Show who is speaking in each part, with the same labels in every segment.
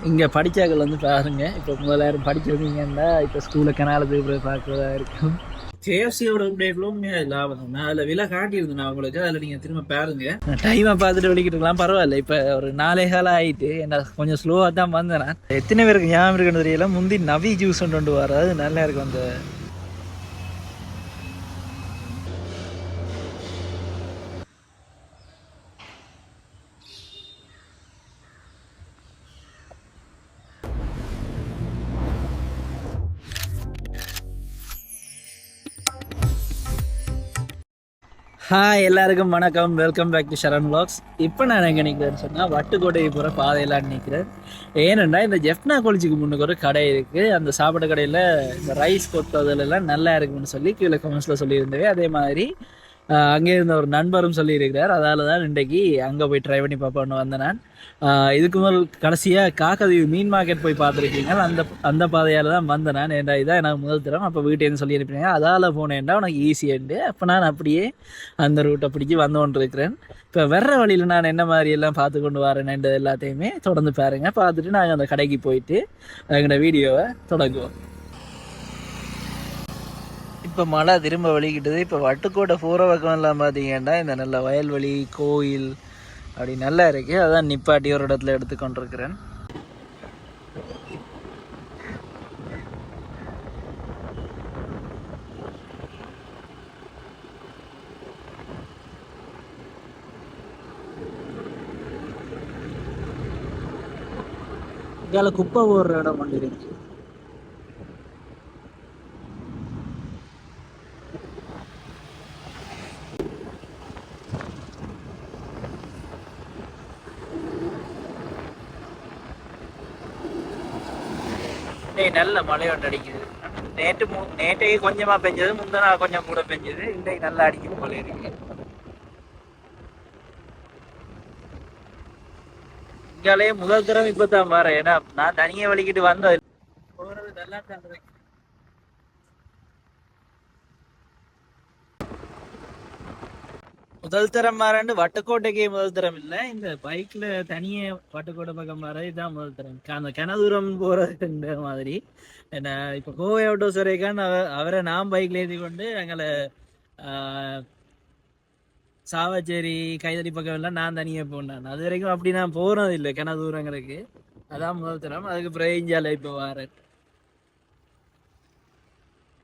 Speaker 1: இங்கே படித்தாக்கள் வந்து பாருங்க. இப்போ முதலாயிரம் படிச்சிருக்கீங்கன்னா இப்போ ஸ்கூலில் கனாலத்துக்கு போய் பார்க்குறதா இருக்கும். கேஎஃப்சியோட அப்டேட்லும் லாபம் நான் அதில் விலை காட்டியிருந்தேன் நான் உங்களுக்கு. அதில் நீங்கள் திரும்ப பாருங்க. டைமை பார்த்துட்டு வெளிக்கிட்டுலாம் பரவாயில்ல. இப்போ ஒரு 4 காலம் ஆகிட்டு என்ன கொஞ்சம் ஸ்லோவாக தான் வந்தேன். நான் எத்தனை பேருக்கு ஞாபகம் இருக்குன்னு தெரியல. முந்தி நவி ஜூஸ் கொண்டு வர அது நல்லா இருக்கும். அந்த ஹாய் எல்லாருக்கும் வணக்கம். Welcome back to Sharan vlogs. இப்போ நான் எங்கே நிற்கிறேன்னு சொன்னால் வட்டுக்கோட்டைக்கு போகிற பாதையெல்லாம் நிற்கிறேன். ஏனென்னா இந்த ஜெஃப்னா காலேஜுக்கு முன்னுக்கு ஒரு கடை இருக்குது. அந்த சாப்பாடு கடையில் இந்த ரைஸ் கொத்ததெல்லாம் நல்லா இருக்குன்னு சொல்லி கீழே கமெண்ட்ஸில் சொல்லியிருந்தேன். அதே மாதிரி அங்கே இருந்த ஒரு நண்பரும் சொல்லியிருக்கிறார். அதால் தான் இன்றைக்கு அங்கே போய் ட்ரை பண்ணி பார்ப்போன்னு வந்தேன் நான். இதுக்கு முதல் கடைசியாக காக்கதீவு மீன் மார்க்கெட் போய் பார்த்துருக்கீங்க. அந்த பாதையால் தான் வந்தேன் நான். ஏன்டா இதான் எனக்கு முதல் தரம். அப்போ வீட்டேன்னு சொல்லியிருப்பீங்க. அதால் போனேன்டா உனக்கு ஈஸியண்டு. அப்போ நான் அப்படியே அந்த ரூட்டை பிடிச்சி வந்து கொண்டு இருக்கிறேன். இப்போ வர்ற வழியில் நான் என்ன மாதிரி எல்லாம் பார்த்து கொண்டு வரேன்ன்றது எல்லாத்தையுமே தொடர்ந்து பாருங்க. பார்த்துட்டு நாங்கள் அந்த கடைக்கு போயிட்டு எங்களோட வீடியோவை தொடங்குவோம். இப்போ மழை திரும்ப வலிக்கிட்டது. இப்போ வட்டுக்கோட்டை போகிற பக்கம் எல்லாம் பார்த்தீங்கன்னா இந்த நல்ல வயல்வெளி கோயில் அப்படி நல்லா இருக்குது. அதான் நிப்பாட்டி ஒரு இடத்துல எடுத்து கொண்டிருக்கிறேன். இதால குப்பை போடுற இடம் கொண்டு இருக்கு. நல்ல மழை ஒன்று அடிக்குது. நேற்றைக்கு கொஞ்சமா பெஞ்சது, முந்தின கொஞ்சம் கூட பெஞ்சது. இன்றைக்கு நல்லா அடிக்குது போல இருக்கு. இங்காலே முதல் தரம் இப்பதான் வரேன். ஏன்னா நான் தனியா வலிக்கிட்டு வந்தேன். போறது நல்லா தான். முதல் தரம் மாறண்டு வட்டுக்கோட்டைக்கே முதல் தரம் இல்லை. இந்த பைக்ல தனியே வட்டுக்கோட்டை பக்கம் மாற இதுதான் முதல் தரம். அந்த கனதூரம் போறது இந்த மாதிரி. என்ன இப்போ கோவை அவுட்டோஸ் வரைக்கான் அவரை நான் பைக்ல ஏற்றி கொண்டு எங்களை சாவச்சேரி கைதடி பக்கம் எல்லாம் நான் தனியாக போனேன். அது வரைக்கும் அப்படி நான் போறது இல்லை கனதூரங்களுக்கு. அதான் முதல் தரம். அதுக்கு பிரேஞ்சால இப்போ வரேன்.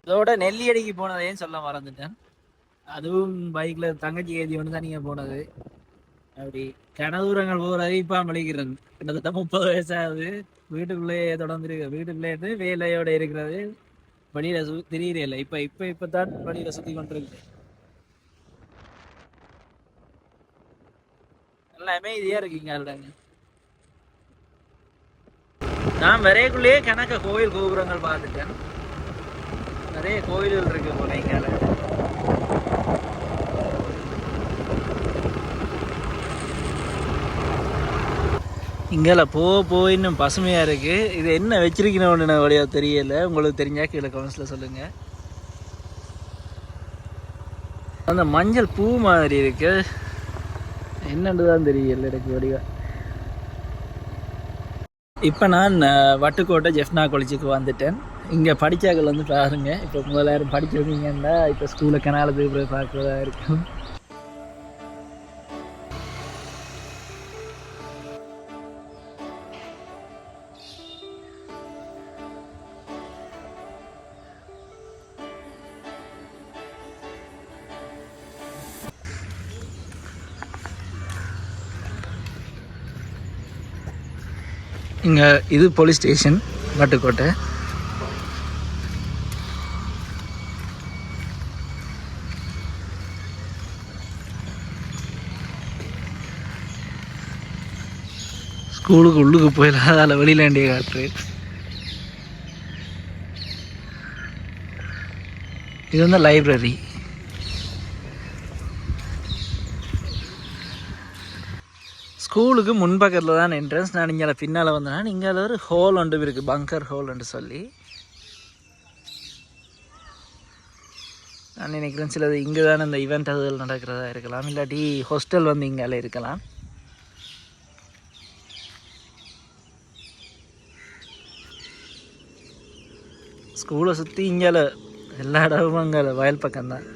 Speaker 1: இதோட நெல்லியடிக்கு போனதையும் சொல்ல மறந்துட்டேன். அதுவும் பைக்ல தங்கச்சி ஏதி ஒன்று தான் நீங்க போனது. அப்படி கனதூரங்கள் போறது இப்ப மலிக்கிறது. கிட்டத்தட்ட 30 வயசாகுது. வீட்டுக்குள்ளேயே தொடர்ந்துருக்கு. வீட்டுக்குள்ளே இருந்து வேலையோட இருக்கிறது. வழியில தெரியல. இப்பதான் வழியில சுத்தி கொண்டிருக்கு. நல்லா அமைதியா இருக்கீங்க. நான் வரையக்குள்ளேயே கணக்க கோயில் கோபுரங்கள் பார்த்துட்டேன். நிறைய கோயில்கள் இருக்கு போல இங்கால. இங்கால போய் இன்னும் பசுமையாக இருக்குது. இது என்ன வச்சிருக்கணும்னு வழியாக தெரியலை. உங்களுக்கு தெரிஞ்சா கீழே கமெண்ட்ஸில் சொல்லுங்கள். அந்த மஞ்சள் பூ மாதிரி இருக்கு. என்னன்னு தான் தெரியல எனக்கு வடிவா. இப்போ நான் வட்டுக்கோட்டை ஜெஃப்னா காலேஜுக்கு வந்துட்டேன். இங்கே படித்தாக்கள் வந்து பாருங்க. இப்போ முதலாயிரம் படிச்சிருக்கீங்கன்னா இப்போ ஸ்கூலில் கனாலத்துக்கு போய் பார்க்குறதா இருக்கும். இங்கே இது போலீஸ் ஸ்டேஷன் வட்டுக்கோட்டை. ஸ்கூலுக்கு உள்ளுக்கு போயிடலாம். அதில் வெளியிலாண்டிய காற்று. இது வந்து லைப்ரரி. ஸ்கூலுக்கு முன்பக்கத்தில் தான் என்ட்ரன்ஸ். நான் இங்கே பின்னால் வந்தேன். இங்கே ஒரு ஹோல் ஒன்று இருக்குது, பங்கர் ஹோல் ஒன்று சொல்லி. நான் நினைக்கிறேன் சிலது இங்கே தானே இந்த ஈவெண்ட் அதுகள் நடக்கிறதா இருக்கலாம். இல்லாட்டி ஹாஸ்டல் வந்து இங்கால இருக்கலாம். ஸ்கூலை சுற்றி இங்கே எல்லா இடமும் அங்கே வயல் பக்கம்தான்.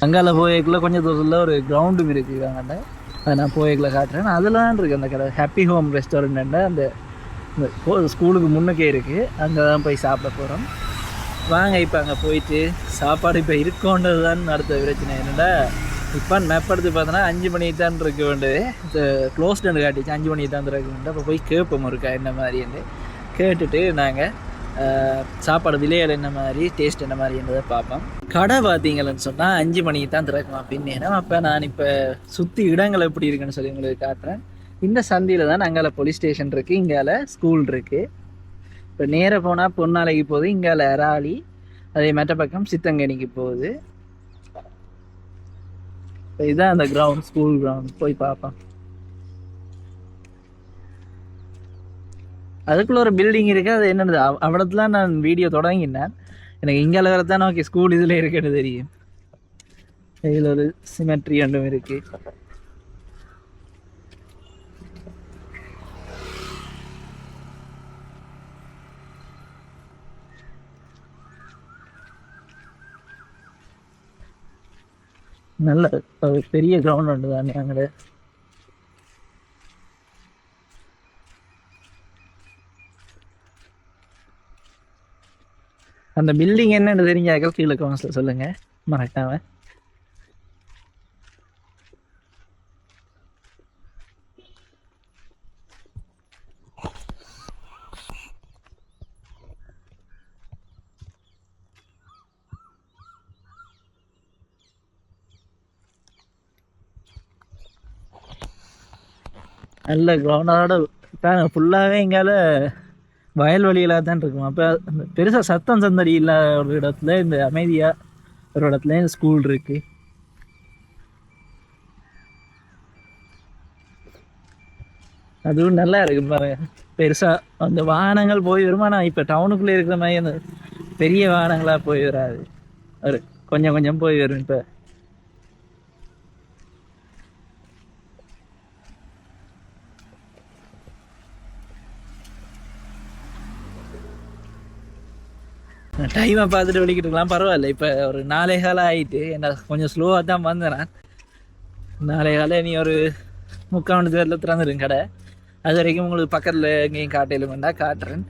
Speaker 1: அங்கால போய்க்குள்ள கொஞ்சம் தூரத்தில் ஒரு கிரவுண்டும் இருக்குது அங்கே. அதை நான் போய்க்குள்ள காட்டுறேன். அதில் தான் இருக்குது அந்த கடை, ஹாப்பி ஹோம் ரெஸ்டாரண்ட். அந்த ஸ்கூலுக்கு முன்னுக்கே இருக்குது. அங்கே தான் போய் சாப்பிட போகிறோம். வாங்க இப்போ அங்கே போயிட்டு சாப்பாடு இப்போ இருக்கோன்றது தான் அடுத்த பிரச்சனை. என்னென்னா இப்போ மேப் எடுத்து பார்த்தோன்னா 5 மணிக்கு தான் இருக்க வேண்டியது, க்ளோஸ்டு காட்டிச்சு 5 மணிக்கு தான் இருக்க வேண்டியது. அப்போ போய் கேட்போம் இருக்கா என்ன மாதிரின்னு கேட்டுட்டு நாங்கள் சாப்பாடு விலையில் என்ன மாதிரி டேஸ்ட் என்ன மாதிரின்றதை பார்ப்போம். கடை பார்த்தீங்கன்னு சொன்னால் 5 மணிக்கு தான் திறக்குமா அப்படின்னு. அப்போ நான் இப்போ சுற்றி இடங்கள் எப்படி இருக்குன்னு சொல்லி உங்களுக்கு காட்டுறேன். இந்த சந்தியில் தான் அங்கால போலீஸ் ஸ்டேஷன் இருக்குது, இங்கால ஸ்கூல் இருக்குது. இப்போ நேராக போனால் பொன்னாலைக்கு போகுது, இங்கால அராளி, அதே மற்ற பக்கம் சித்தங்கனிக்கு போகுது. இப்போ இதுதான் அந்த கிரவுண்ட், ஸ்கூல் கிரவுண்ட். போய் பார்ப்போம். அதுக்குள்ள ஒரு பில்டிங் இருக்குது. அது என்னது அவ்வளோத்துல நான் வீடியோ தொடங்கினேன். எனக்கு இங்கால வேறு தான் ஓகே ஸ்கூல் இதில் இருக்குன்னு தெரியும். இதில் ஒரு சிமெட்ரி ஒன்றும் இருக்குது. நல்ல பெரிய கிரவுண்ட் ஒன்று தானே அங்கே. அந்த பில்டிங் என்னன்னு தெரிஞ்சாக்கள் கீழே கமெண்ட்ஸில் சொல்லுங்கள் மறக்காம. நல்ல கிரவுண்டோட ஃபுல்லாகவே இங்கால வயல்வெளியிலாக தான் இருக்கும். அப்போ பெருசாக சத்தம் சந்தடி இல்லாத ஒரு இடத்துல இந்த அமைதியாக ஒரு இடத்துல இந்த ஸ்கூல் இருக்குது. அதுவும் நல்லா இருக்கு பாருங்க. பெருசாக அந்த வாகனங்கள் போய் வருமா. நான் இப்போ டவுனுக்குள்ளே இருக்கிற மாதிரி அந்த பெரிய வாகனங்களாக போய் வராது, ஒரு கொஞ்சம் கொஞ்சம் போய் வரும். இப்போ டைமை பார்த்துட்டு வெளிக்கிட்டு இருக்கலாம், பரவாயில்ல. இப்போ ஒரு 4 காலம் ஆகிட்டு, என்ன கொஞ்சம் ஸ்லோவாக தான் வந்தேன் நான். 4 காலம் நீ ஒரு 3/4 மணி நேரத்தில் திறந்துடும் கடை. அது வரைக்கும் உங்களுக்கு பக்கத்தில் எங்கேயும் காட்டையில் வேண்டாம் காட்டுறேன்.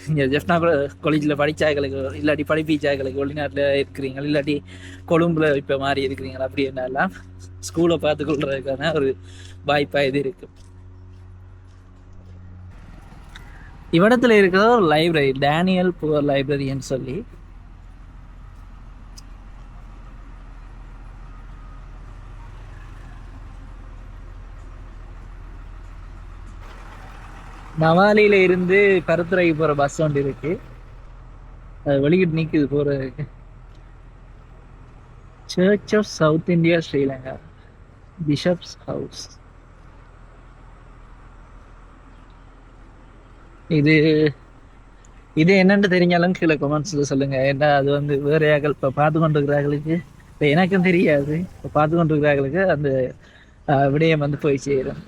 Speaker 1: இங்கே ஜெஃப்னா காலேஜில் படித்தாக்களுக்கு, இல்லாட்டி படிப்பிச்சாக்களுக்கு வெளிநாட்டில் இருக்கிறீங்க, இல்லாட்டி கொழும்பில் இப்போ மாறி இருக்கிறீங்களா, அப்படி என்னெல்லாம் ஸ்கூலை பார்த்து கொள்றதுக்கான ஒரு வாய்ப்பாக இது இருக்குது. இவ்விடத்துல இருக்கிற ஒரு லைப்ரரி, டேனியல் புவர் லைப்ரரின்னு சொல்லி. நவாலியில இருந்து பருத்துறைக்கு போற பஸ் ஒன்று இருக்கு, அது வெளிக்கிட்டு நிக்குது போறதுக்கு. Church of South India Sri Lanka, bishop's house. இது இது என்னன்னு தெரிஞ்சாலும் கீழே கமெண்ட்ஸில் சொல்லுங்கள். ஏன்னா அது வந்து வேறையாக்கள் இப்போ பார்த்து கொண்டிருக்கிறார்களுக்கு, இப்போ எனக்கும் தெரியாது, இப்போ பார்த்து கொண்டிருக்கிறார்களுக்கு அந்த விடயம் வந்து போய் சேரும்.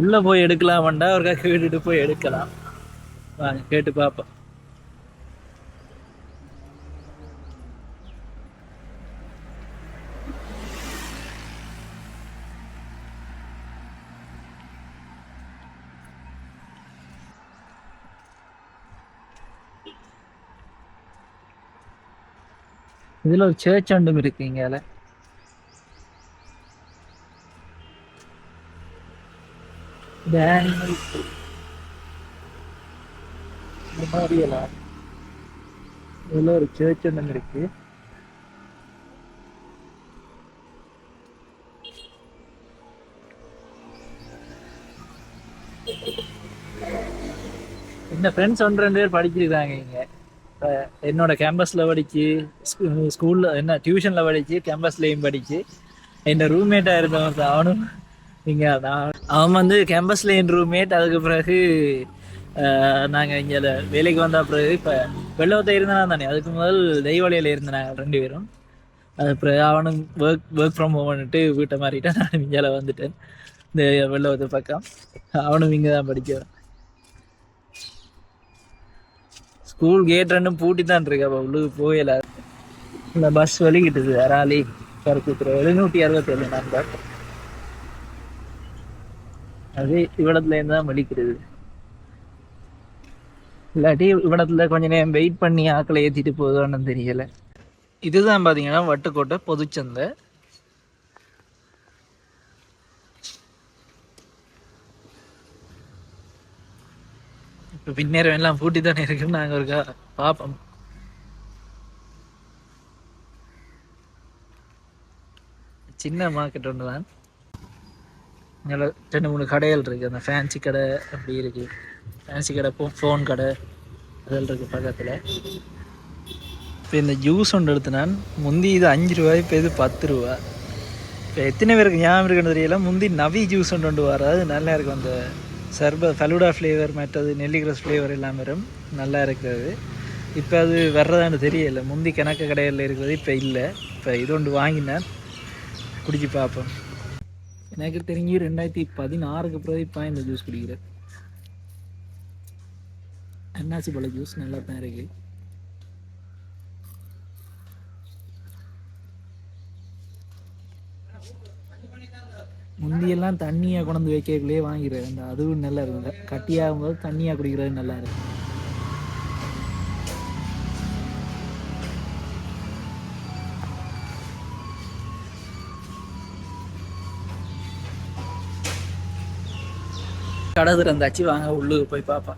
Speaker 1: உள்ளே போய் எடுக்கலாம்டா, அவருக்கா கேட்டுட்டு போய் எடுக்கலாம். வாங்க கேட்டு பார்ப்போம். இதில் ஒரு சர்ச் ஒன்றும் இருக்கு இங்கால. இதில் ஒரு சர்ச் ஒன்றும் இருக்கு. இந்த ஃப்ரெண்ட்ஸ் 1-2 பேர் படிச்சிருக்காங்க இங்கே. என்னோட கேம்பஸில் படித்து, ஸ்கூலில் என்ன டியூஷனில் படித்து, கேம்பஸ்லேயும் படித்து, என் ரூம்மேட்டாக இருந்தவன் அவனும் இங்கே தான். அவன் வந்து கேம்பஸில் என் ரூம்மேட். அதுக்கு பிறகு நாங்கள் இங்கே வேலைக்கு வந்த பிறகு இப்போ வெள்ளவத்தை இருந்தானா தானே அதுக்கு முதல் தெய்வாலயில் இருந்தாங்க 2 பேரும். அது அப்புறம் அவனும் ஒர்க் ஃப்ரம் ஹோம் பண்ணிட்டு வீட்டை மாறிட்டான். நான் இங்கே வந்துட்டேன் இந்த வெள்ளவத்தை பக்கம். அவனும் இங்கே தான் படிக்கிறான். ஸ்கூல் கேட் 2 பூட்டி தான் இருக்கு. அப்போ உள்ளுக்கு போகல. இந்த பஸ் வலிக்கிட்டுது அராலி கருக்குத்துற 767 நம்பர். அது இவ்விடத்துல இருந்து தான் வலிக்கிறது. இல்லாட்டி இவ்விடத்துல கொஞ்ச நேரம் வெயிட் பண்ணி ஆக்களை ஏற்றிட்டு போகுதோன்னு தெரியல. இதுதான் பார்த்தீங்கன்னா வட்டுக்கோட்டை பொதுச்சந்தை. இப்போ பின்னேரம் எல்லாம் பூட்டி தானே இருக்குன்னு நாங்கள் இருக்கா பார்ப்போம். சின்ன மார்க்கெட் ஒன்று தான். 2-3 கடைகள் இருக்குது. அந்த ஃபேன்சி கடை அப்படி இருக்குது. ஃபேன்சி கடை ஃபோன் கடை அதில் இருக்குது பக்கத்தில். இப்போ இந்த ஜூஸ் ஒன்று எடுத்துனான். முந்தி இது 5 ரூபாய், இப்போ இது 10 ரூபா. இப்போ எத்தனை பேருக்கு ஞாபகம் இருக்குன்னு தெரியல. முந்தி நவி ஜூஸ் ஒன்று வராது, நல்லா இருக்கும். அந்த ஃபலூடா ஃப்ளேவர், மற்றது நெல்லிகிரஸ் ஃப்ளேவர் எல்லாம் வரும், நல்லா இருக்கிறது. இப்போ அது வர்றதான்னு தெரியல. முந்தி கணக்கு கடைகளில் இருக்கிறது இப்போ இல்லை. இப்போ இது ஒன்று வாங்கினேன், குடிச்சு பார்ப்போம். எனக்கு தெரிஞ்சு 2016க்கு பிறகு இப்போ இந்த ஜூஸ் குடிக்கிறேன். அன்னாசி பழ ஜூஸ் நல்லா தான் இருக்குது. முந்தியெல்லாம் தண்ணியாக கொண்டு வைக்கக்குள்ளேயே வாங்கிடுறது. அந்த அதுவும் நல்லா இருக்குங்க. கட்டியாகும் போது தண்ணியாக குடிக்கிறது நல்லா இருக்கு. கடை திறந்தாச்சு, வாங்க உள்ளுக்கு போய் பார்ப்பா.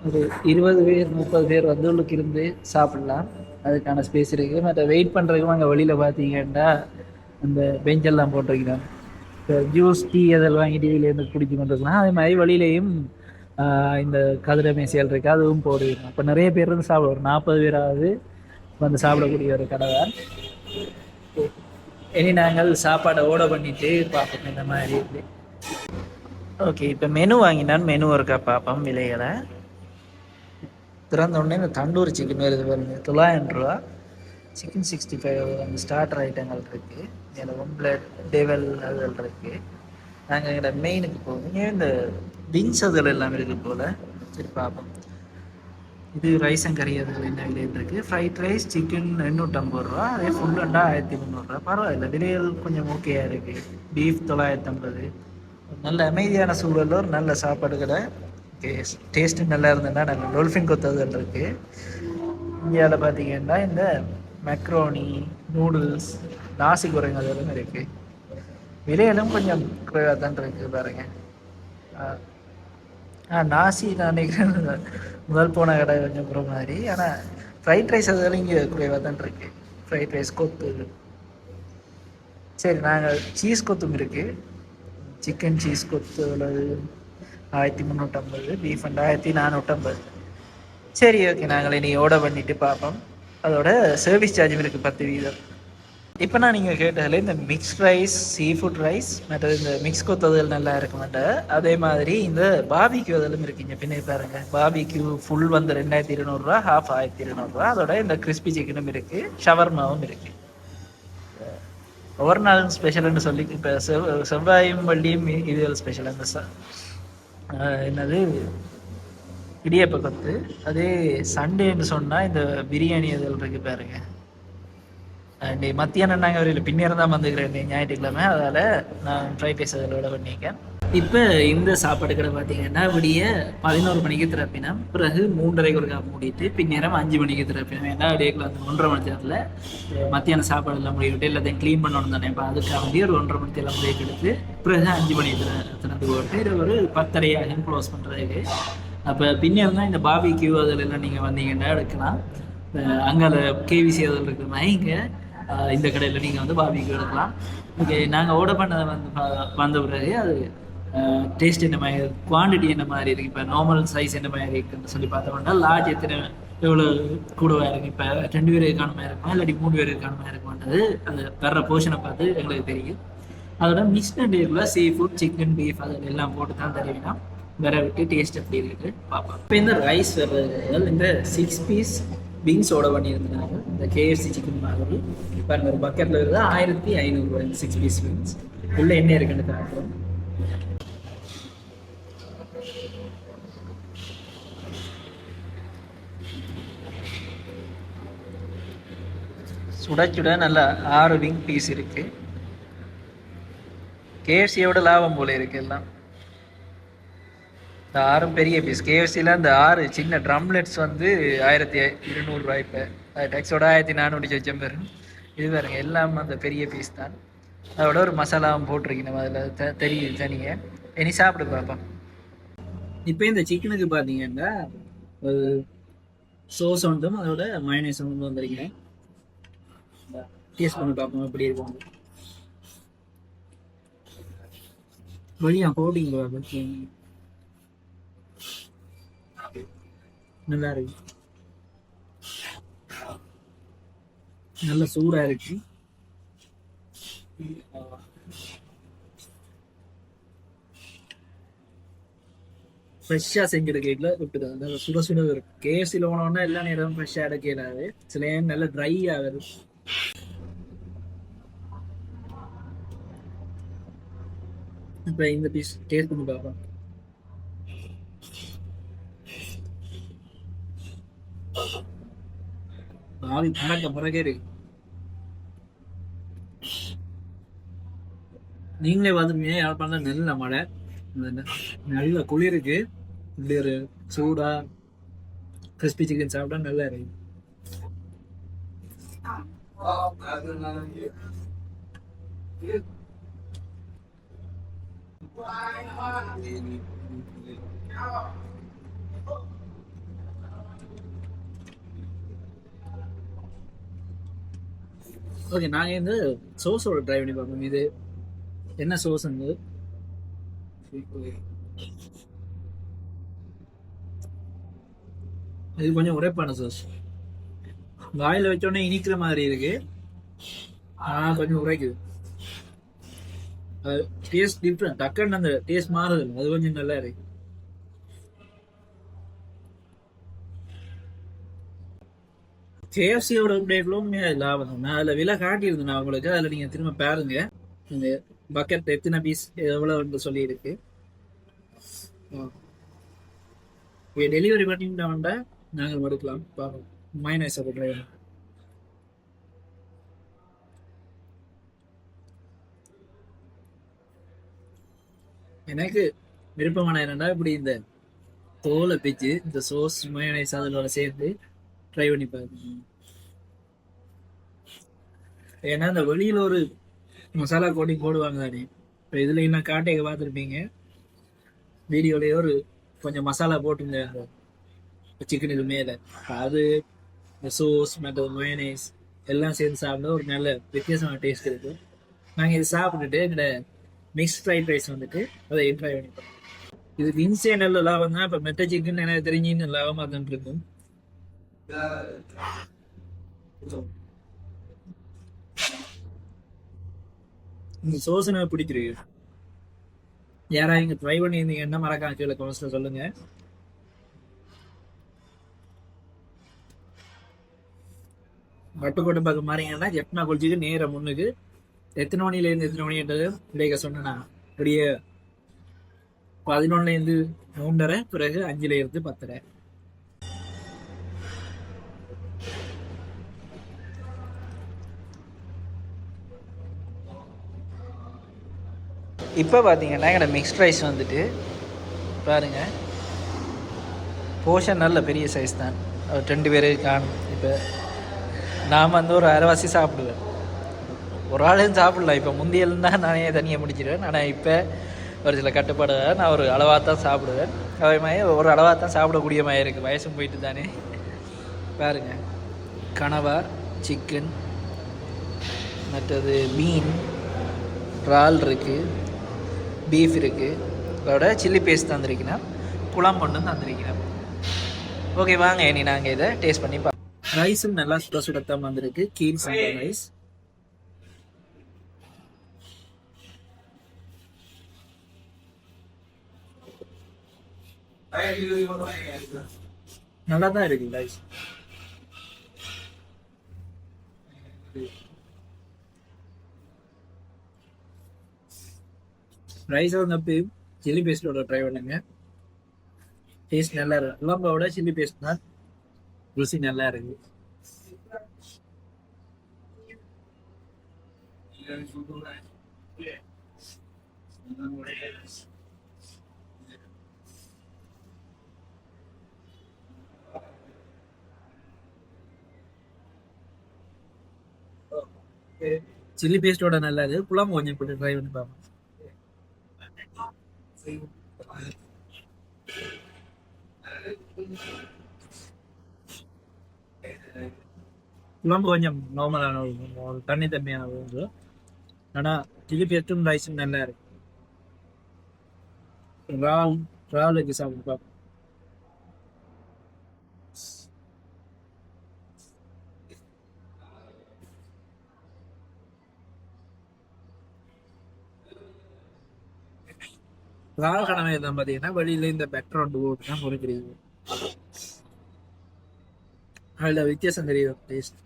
Speaker 1: ஒரு 20 பேர் 30 பேர் வந்து உள்ளுக்கு இருந்து சாப்பிடலாம். அதுக்கான ஸ்பேஸ் இருக்குது. மற்ற வெயிட் பண்ணுறதுக்கும் அங்கே வெளியில் பார்த்தீங்கன்னா அந்த பெஞ்செல்லாம் போட்டு வைக்கிறாங்க. இப்போ ஜூஸ் டீ அதெல்லாம் வாங்கி டிவிலேருந்து குடிச்சு கொண்டிருக்கலாம். அதே மாதிரி வழியிலையும் இந்த கதிரை மேசைகள் இருக்குது, அதுவும் போடுவீங்க. இப்போ நிறைய பேர் வந்து சாப்பிட ஒரு 40 பேராவது வந்து சாப்பிடக்கூடிய ஒரு கடை தான். இனி நாங்கள் சாப்பாடை ஆர்டர் பண்ணிட்டு பார்ப்போம் இந்த மாதிரி இருக்கு. ஓகே, இப்போ மெனு வாங்கினான். மெனு இருக்கா பார்ப்போம் விலைகளை. திறந்த உடனே இந்த தண்டூரி சிக்கன் வருது பாருங்க, 900 ரூபா. சிக்கன் 65 அந்த ஸ்டார்டர் ஐட்டங்கள் இருக்குது. இதில் ஒம்ப்ளெட் டெவல் அதுகள் இருக்குது. நாங்கள் எங்களோட மெயினுக்கு போவோம். இந்த விங்ஸ் அதில் எல்லாம் இருக்குது போல். சரி பார்ப்போம். இது ரைஸ் அண்ட் கறி அதில் என்ன விலையில் இருக்குது. ஃப்ரைட் ரைஸ் சிக்கன் 850 ரூபா. அதே ஃபுல் அண்டா 1300 ரூபா. பரவாயில்ல, விலைகள் கொஞ்சம் ஓகேயாக இருக்குது. பீஃப் 950. நல்ல அமைதியான சூழலில் ஒரு நல்ல சாப்பாடு கடை. டேஸ்ட்டு நல்லா இருந்ததுன்னா நாங்கள் டொல்ஃபின் கொத்ததுகள் இருக்குது. இந்தியாவில் பார்த்தீங்கன்னா இந்த மெக்ரோனி நூடுல்ஸ் நாசி குறைங்க அதெல்லாம் இருக்குது. விலையெல்லாம் கொஞ்சம் குறைவாக தான் இருக்குது பாருங்க. நாசி நான் நினைக்கிறேன் முதல் போன கடை கொஞ்சம் குறை மாதிரி. ஆனால் ஃப்ரைட் ரைஸ் அதெல்லாம் இங்கே குறைவாக தான் இருக்குது. ஃப்ரைட் ரைஸ் கொத்து. சரி, நாங்கள் சீஸ் கொத்தும் இருக்குது. சிக்கன் சீஸ் கொத்து உள்ளது 1350. Beef and 1450. சரி, ஓகே, நாங்கள் இனி ஆர்டர் பண்ணிவிட்டு பார்ப்போம். அதோட சர்வீஸ் சார்ஜும் இருக்குது 10%. இப்போ நான் நீங்கள் கேட்டதில் இந்த mixed rice, sea food rice, மற்றது இந்த மிக்ஸ் கொத்ததுகள் நல்லா இருக்க மாட்டேன். அதே மாதிரி இந்த பாபிக்யூ அதெல்லாம் இருக்குங்க. பின்னே பாருங்க, பாபிக்யூ ஃபுல் வந்து 2200 ரூபா, ஹாஃப் 1200 ரூபா. அதோட இந்த கிறிஸ்பி சிக்கனும் இருக்குது, ஷவர்மாவும் இருக்குது. ஒவ்வொரு நாளும் ஸ்பெஷல்னு சொல்லி இப்போ செவ்வாயும் வள்ளியும் இது ஸ்பெஷல். அந்த என்னது இடியப்ப கொத்து. அதே சண்டேன்னு சொன்னால் இந்த பிரியாணி அதில் இருக்கு பாருங்க. மத்தியானம் நாங்கள் வரையில் பின்னேரம் தான் வந்துக்கிறேன் ஞாயிற்றுக்கிழமை. அதால் நான் ஃப்ரைட் ரைஸ் அதில் விட பண்ணியிருக்கேன். இப்போ இந்த சாப்பாடு கடை பார்த்தீங்கன்னா விடிய 11 மணிக்கு திறப்பினா, பிறகு 3:30 ஒருக்கா மூடிட்டு பின்னேரம் 5 மணிக்கு திறப்பினோம். ஏன்னா இடையில வந்து 1.5 மணி நேரத்தில் மத்தியான சாப்பாடு எல்லாம் முடிவிட்டு எல்லாத்தையும் க்ளீன் பண்ணணும் தானே. இப்போ அதுக்காக வேண்டிய ஒரு 1.5 மணி எல்லாம் பிரேக் எடுத்து பிறகு 5 மணி திறந்து போட்டு இது ஒரு 10:30 ஆகும் க்ளோஸ் பண்ணுறதுக்கு. அப்போ பின்னேரம் தான் இந்த பாபிக்யூ அதில் எல்லாம் நீங்கள் வந்தீங்கன்னா எடுக்கலாம். அங்கே கேவிசி அதில் இருக்குமா இங்கே இந்த கடையில் நீங்கள் வந்து பாபிக்யூ எடுக்கலாம். ஓகே, நாங்கள் ஆர்டர் பண்ணதை வந்த பிறகு அது டேஸ்ட் என்ன மாதிரி, குவான்டிட்டி என்ன மாதிரி இருக்குது, இப்போ நார்மல் சைஸ் என்ன மாதிரி இருக்குன்னு சொல்லி பார்த்தோம்னா லார்ஜ் எவ்வளோ கூடவா இருக்கு. இப்போ 2 பேர் இருக்கான மாதிரி இருக்குமா இல்லாட்டி 3 பேர் இருக்கான மாதிரி இருக்குமான்றது அது வர்ற போர்ஷனை பார்த்து எங்களுக்கு தெரியும். அதோட மிக்ஸ்டு டேக்குள்ள சீ ஃபுட், சிக்கன், பீஃப் அது எல்லாம் போட்டு தான் தருவீங்கன்னா வேற விட்டு டேஸ்ட் எப்படி இருக்குது பார்ப்போம். இப்போ இந்த ரைஸ் வர்றது இந்த 6 பீஸ் விங்ஸோட பண்ணியிருந்தாங்க. இந்த KFC சிக்கன் மாதிரி இப்போ ஒரு பக்கெட்டில் வருது 1500 இந்த 6 பீஸ் விங்ஸ். உள்ள என்ன இருக்குன்னு காட்டுறோம். சுட சுட நல்லா 6 விங் பீஸ் இருக்கு. KFCயோட லாபம் போல இருக்கு எல்லாம். இந்த 6 பெரிய பீஸ். KFCயில் அந்த 6 சின்ன ட்ரம்லெட்ஸ் வந்து 1200 ரூபாய். இப்போ டேக்ஸோட 1400 சொச்சம் பெறும். இது பாருங்க எல்லாம் அந்த பெரிய பீஸ் தான். அதோட ஒரு மசாலாவும் போட்டிருக்கணும் அதில் தெரியுது தனிங்க. இனி சாப்பிட்டு பார்ப்போம். இப்போ இந்த சிக்கனுக்கு பார்த்தீங்கன்னா ஒரு சோஸ் ஒன்றும் அதோட மயோனைஸ் ஒன்று வந்திருக்கிறேன். டேஸ்ட் பண்ணி பார்ப்போம் எப்படி இருக்கும். வழியா கோடிங் நல்லா இருக்கு. நல்ல சூடா இருக்கு. ஃப்ரெஷ்ஷாக செஞ்சுருக்கல விட்டுது. நல்ல சுட சுட இருக்கு. KFCயில் போனோன்னா எல்லா நேரமும் ஃப்ரெஷ்ஷாக எடுக்கலாது. சில நேரம் நல்லா ட்ரை ஆகுது. இப்போ இந்த பீஸ் டேஸ்ட் பண்ணி பார்ப்போம். ஆவி பறக்க பறக்க இருக்கு. நீங்களே பார்த்துருப்பீங்க யாழ்ப்பாணம் நல்ல மழை, நல்ல குளிருக்கு. இப்படி ஒரு சூடா கிறிஸ்பி சிக்கன் சாப்பிட்டா நல்லா இருக்கு. ஓகே, நாங்கள் இந்த சோஸோட ட்ரை பண்ணி பார்ப்போம். இது என்ன சோஸ்? இது கொஞ்சம் உரைப்பான சோஸ். வாயில் வச்சோடனே இனிக்கிற மாதிரி இருக்கு, ஆனால் கொஞ்சம் உரைக்குது. Taste different. டக்குன்னு அந்த டேஸ்ட் மாறுது. அது கொஞ்சம் நல்லா இருக்கு. KFCயோட அப்டேட்லும் லாபம் தான். நான் அதில் விலை காட்டியிருந்தேன் நான் உங்களுக்கு. அதில் நீங்கள் திரும்ப பாருங்க. இந்த பக்கெட் எத்தனை பீஸ் எவ்வளோ சொல்லியிருக்கு. டெலிவரி பண்ணிட்டோம்னா நாங்கள் எடுக்கலாம். பார்ப்போம். மைனஸ் ட்ரை எனக்கு விருப்பமான என்னன்னா இப்படி இந்த தோலை பிச்சு இந்த சோஸ் மயோனைஸ் அதோட சேர்ந்து ட்ரை பண்ணி பாருங்க. ஏன்னா இந்த வெளியில் ஒரு மசாலா கோட்டிங் போடுவாங்க தானே. இப்போ இதில் என்ன காட்டையை பார்த்துருப்பீங்க வீடியோலேயே ஒரு கொஞ்சம் மசாலா போட்டுங்க அந்த சிக்கனுக்கு மேலே. அது இந்த சோஸ் மற்ற மயோனைஸ் எல்லாம் சேர்ந்து சாப்பிட ஒரு நல்ல வித்தியாசமான டேஸ்ட் இருக்கு. நாங்கள் இது சாப்பிட்டுட்டு எங்களோட மிக்ஸ் ஃப்ரைட் ரைஸ் வந்துட்டு அதை ட்ரை பண்ணிப்போம். இது வின்ஸே நல்ல லாபம் தான். இப்போ மெட்ட சிக்கன் எனக்கு தெரிஞ்சு லாபமாக தான் இருக்கும். இந்த சோஸ் எனக்கு பிடிச்சிருக்கு. யாராவது இங்கே ட்ரை பண்ணியிருந்தீங்கன்னா மறக்காம கீழே கமெண்ட்ஸ்ல சொல்லுங்க. வட்டுக்கோட்டை பக்கம் மாறிங்கன்னா ஜெப்னா குளிச்சுக்கு நேர முன்னுக்கு எத்தனை மணிலேருந்து எத்தனை மணின்றது இடைக்க சொன்னா அப்படியே 11லேருந்து 3:30, பிறகு 5லேருந்து 10:30. இப்போ பார்த்தீங்கன்னா என்னோட மிக்ஸ்ட் ரைஸ் வந்துட்டு பாருங்கள், போர்ஷன் நல்ல பெரிய சைஸ் தான். 2 பேர் காணும். இப்போ நான் வந்து ஒரு அரைவாசி சாப்பிடுவேன். ஒரு ஆளும் சாப்பிடலாம். இப்போ முந்தியெல்லாம் தான் நானே தனியாக முடிச்சிடுவேன். ஆனால் இப்போ ஒரு சில கட்டுப்பாடு நான் ஒரு அளவாக தான் சாப்பிடுவேன். அதே மாதிரி ஒரு அளவாக தான் சாப்பிடக்கூடிய மாதிரி இருக்குது. வயசும் போயிட்டு தானே. பாருங்கள், கனவா சிக்கன், மற்றது மீன், இறால் இருக்குது, பீஃப் இருக்குது, அதோட சில்லி பேஸ்ட் தந்திருக்கிறேன், குழம்பு ஒன்று தந்திருக்கிறேன். ஓகே வாங்க இனி நாங்கள் இதை டேஸ்ட் பண்ணி பார்ப்போம். ரைஸும் நல்லா சுட சுடத்தான் வந்திருக்கு. கீர் சாம்பார் ரைஸ். நல்லா தான் இருக்கு ரைஸ். ரைஸ் வந்து சில்லி பேஸ்டோட ட்ரை பண்ணுங்க. டேஸ்ட் நல்லா இருக்கு. குழம்போட சில்லி பேஸ்ட் தான் ருசி நல்லா இருக்கு. சில்லி பேஸ்டோட நல்லா இருக்கு. குழம்பு கொஞ்சம் போட்டு ட்ரை பண்ணி பார்ப்போம். குழம்பு கொஞ்சம் நார்மலான ஒரு தண்ணி தன்மையான ஒரு, ஆனால் சில்லி பேஸ்ட்டும் ரைஸும் நல்லா இருக்கு. ராவலுக்கு சாப்பிட்டு பார்ப்போம். ராவல் கடமை தான் பார்த்தீங்கன்னா வெளியில இந்த பேக்ரவுண்ட் போட்டு தான் பொறிக்கிறீங்க. அதில் வித்தியாசம் தெரியும் டேஸ்ட்.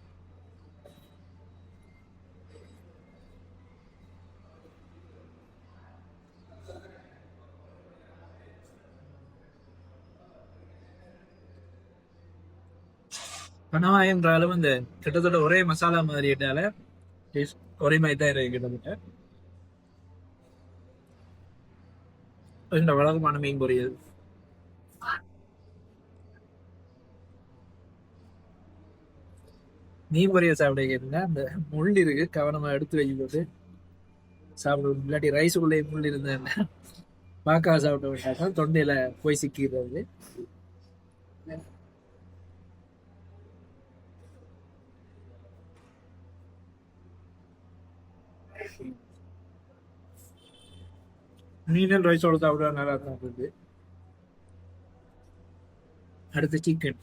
Speaker 1: கணவாயன்றாலும் இந்த கிட்டத்தட்ட ஒரே மசாலா மாதிரி டேஸ்ட் ஒரே மாதிரி தான் இருக்கு கிட்டத்தட்ட. இந்த வழக்கமான மீன் பொரியல். மீன் பொரியல் சாப்பிட கேட்டீங்கன்னா அந்த முள் இருக்கு, கவனமா எடுத்து வைக்கும் போது சாப்பிடுவோம். இல்லாட்டி ரைஸுக்குள்ளே முள் இருந்தேன்னா பாக்கா சாப்பிட விட்டாக்கா தொண்டையில போய் சிக்கிறது. மீன் ரைஸோட சாப்பிட நல்லா தான் இருக்குது. அடுத்து சிக்கன்.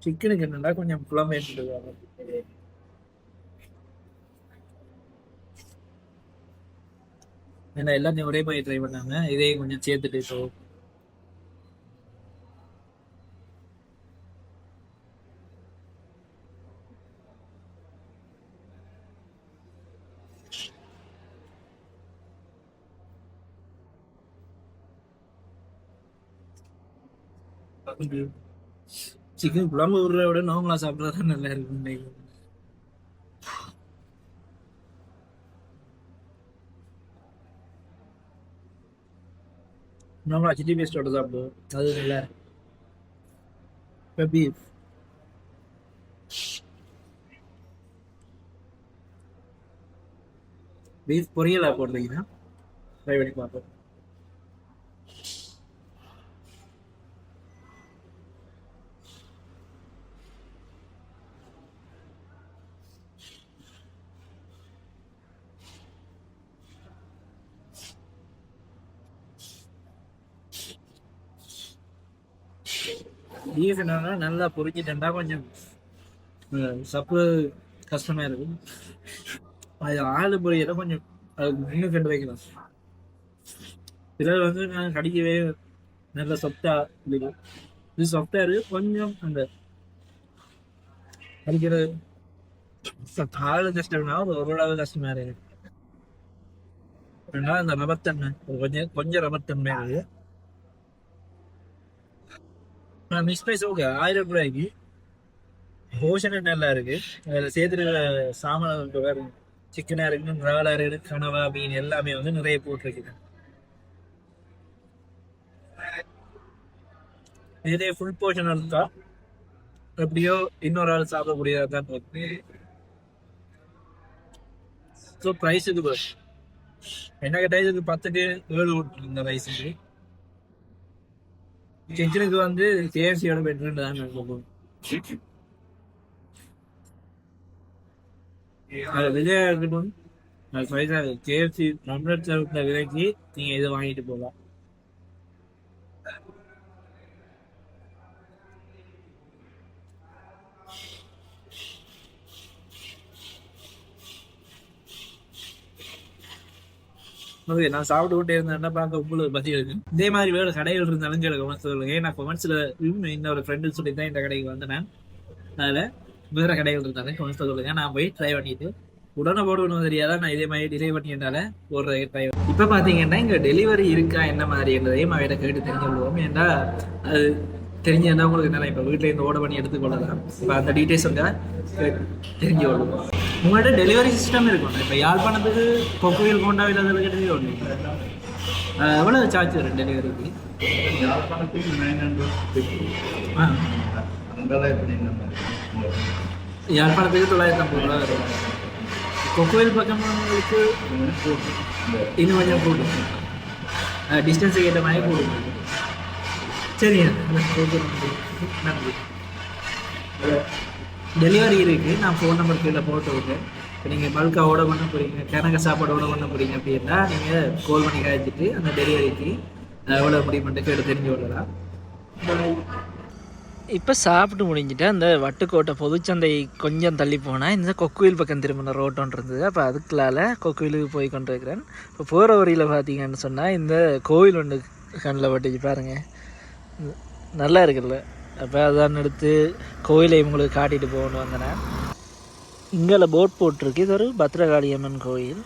Speaker 1: சிக்கனுக்கு என்னன்னா கொஞ்சம் குழம்பு எடுத்துருவாங்க. ஏன்னா எல்லாத்தையும் ஒரே மாதிரி ட்ரை பண்ணாங்க, இதையும் கொஞ்சம் சேர்த்துட்டு ஸோ சிக்கன் குழம்பு விடுறத விட நார்மலா சாப்பிட்றதா நல்லா இருக்கு. நார்மலா சில்லி பேஸ்டோட சாப்பிடுவோம், அது நல்லா இருக்கு. இப்போ பீஃப் பொரியலா போடுறீங்கன்னா ட்ரை பண்ணி பார்ப்போம். பீஃப் என்னன்னா நல்லா பொரிச்சிட்டா கொஞ்சம் சப்பு கஷ்டமா இருக்கும். அது ஆளு பொரியல கொஞ்சம் அதுக்கு இன்னும் கண்டு வைக்கலாம். சிலர் வந்து நான் கடிக்கவே நல்ல சொப்டா இருக்கு. இது சொப்டா இருக்கு, கொஞ்சம் அந்த கடிக்கிறது ஆளு கஷ்டம்னா ஓரளவு கஷ்டமா இருக்கு. அந்த ரபத்தன்மை கொஞ்சம் கொஞ்சம் ரபத்தன்மை இருக்கு. மிக்ஸ் ப்ரைஸ் ஓகே, 1000 ரூபாய்க்கு போர்ஷன் நல்லா இருக்கு. அதில் சேர்த்துருக்கிற சாமான் வேறு சிக்கனாக இருக்கு, இறாலா இருக்கு, கனவா மீன் எல்லாமே வந்து நிறைய போட்டிருக்குது. இதே ஃபுல் போர்ஷன் இருக்கா எப்படியோ இன்னொரு ஆள் சாப்பிடக்கூடியதாக தான் இருக்கு. ஸோ ப்ரைஸுக்கு பஸ் என்ன கேட்டால் இதுக்கு 10-7 இந்த ரைஸுக்கு. சிக்கனுக்கு வந்து கேஎஃப்சியோட பெட்ரு தான் இருக்கும். அது விலையா இருக்கட்டும், அது கேஎஃப்சி 100 விலைக்கு நீங்கள் இதை வாங்கிட்டு போகலாம். ஓகே, நான் சாப்பிட்டு கொண்டே இருந்தேன்னா பார்க்க உங்களுக்கு பசி இருக்கு. இதே மாதிரி வேறு கடைகள் இருந்தாலும் கேட்க கமெண்ட்ஸ் சொல்லுங்க. ஏன்னா கமெண்ட்ஸில் இன்னொரு ஃப்ரெண்டு சொல்லி தான் இந்த கடைக்கு வந்தேன் நான். அதில் வேறு கடைகள் இருந்தாலும் கமெண்ட்ஸ் சொல்லுங்க. நான் போய் ட்ரை பண்ணிட்டு உடனே போடணும் தெரியாத நான் இதே மாதிரி டிலே பண்ணினால ஒரு ட்ரை. இப்போ பார்த்தீங்கன்னா இங்கே டெலிவரி இருக்கா என்ன மாதிரின்றதையும் அவரை கேட்டு தெரிஞ்சு கொள்வோம். ஏன்னா அது தெரிஞ்சதுன்னா உங்களுக்கு என்ன இப்போ வீட்டிலேருந்து ஆர்டர் பண்ணி எடுத்துக்கொள்ளலாம். இப்போ அந்த டீட்டெயில்ஸ் வந்து தெரிஞ்சு கொள்வோம். உங்கள்கிட்ட டெலிவரி சிஸ்டம் இருக்கும். இப்போ யாழ்ப்பாணத்துக்கு கொக்குவில் கோண்டாவில் அதில் டெலிவரி ஒன்று எவ்வளோ சார்ஜ் வரும் டெலிவரிக்கு?
Speaker 2: யாழ்ப்பாணத்துக்கு 950.
Speaker 1: யாழ்ப்பாணத்துக்கு 950 ரூபா வரும். கொக்குவில் பக்கம் உங்களுக்கு இன்னும் கொஞ்சம் கூடும், டிஸ்டன்ஸுக்கு ஏற்ற மாதிரி கூடும். சரிங்க, நன்றி. டெலிவரி இருக்குது, நான் ஃபோன் நம்பர் கீழே போட்டு விட்டேன். இப்போ நீங்கள் பல்காக ஆர்டர் பண்ண போகிறீங்க, கணக்கு சாப்பாடு ஆர்டர் பண்ண போகிறீங்க அப்படின்னா நீங்கள் கால் பண்ணி காய்ச்சிட்டு அந்த டெலிவரிக்கு எவ்வளோ முடியுமெண்ட்டு கேட்டு தெரிஞ்சு விடலாம். இப்போ சாப்பிட்டு முடிஞ்சிட்டு அந்த வட்டுக்கோட்டை பொதுச்சந்தை கொஞ்சம் தள்ளி போனால் இந்த கொக்குவில் பக்கம் திரும்பின ரோட்டோன் இருந்தது. அப்போ அதுக்குள்ளால கொக்குவிலுக்கு போய் கொண்டு இருக்கிறேன். இப்போ போகிற வரியில் பார்த்தீங்கன்னு சொன்னால் இந்த கோவில் ஒன்று கண்ணில் பட்டுச்சு பாருங்கள், நல்லா இருக்குல்ல. அப்போ அதான் எடுத்து கோயிலை இவங்களுக்கு காட்டிட்டு போகணும் வந்தேன். இங்கே போட் போட்டிருக்கு. இது ஒரு பத்ரகாளியம்மன் கோயில்.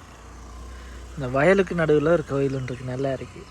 Speaker 1: இந்த வயலுக்கு நடுவில் ஒரு கோயில் ஒன்று இருக்குது, நல்லா இருக்குது.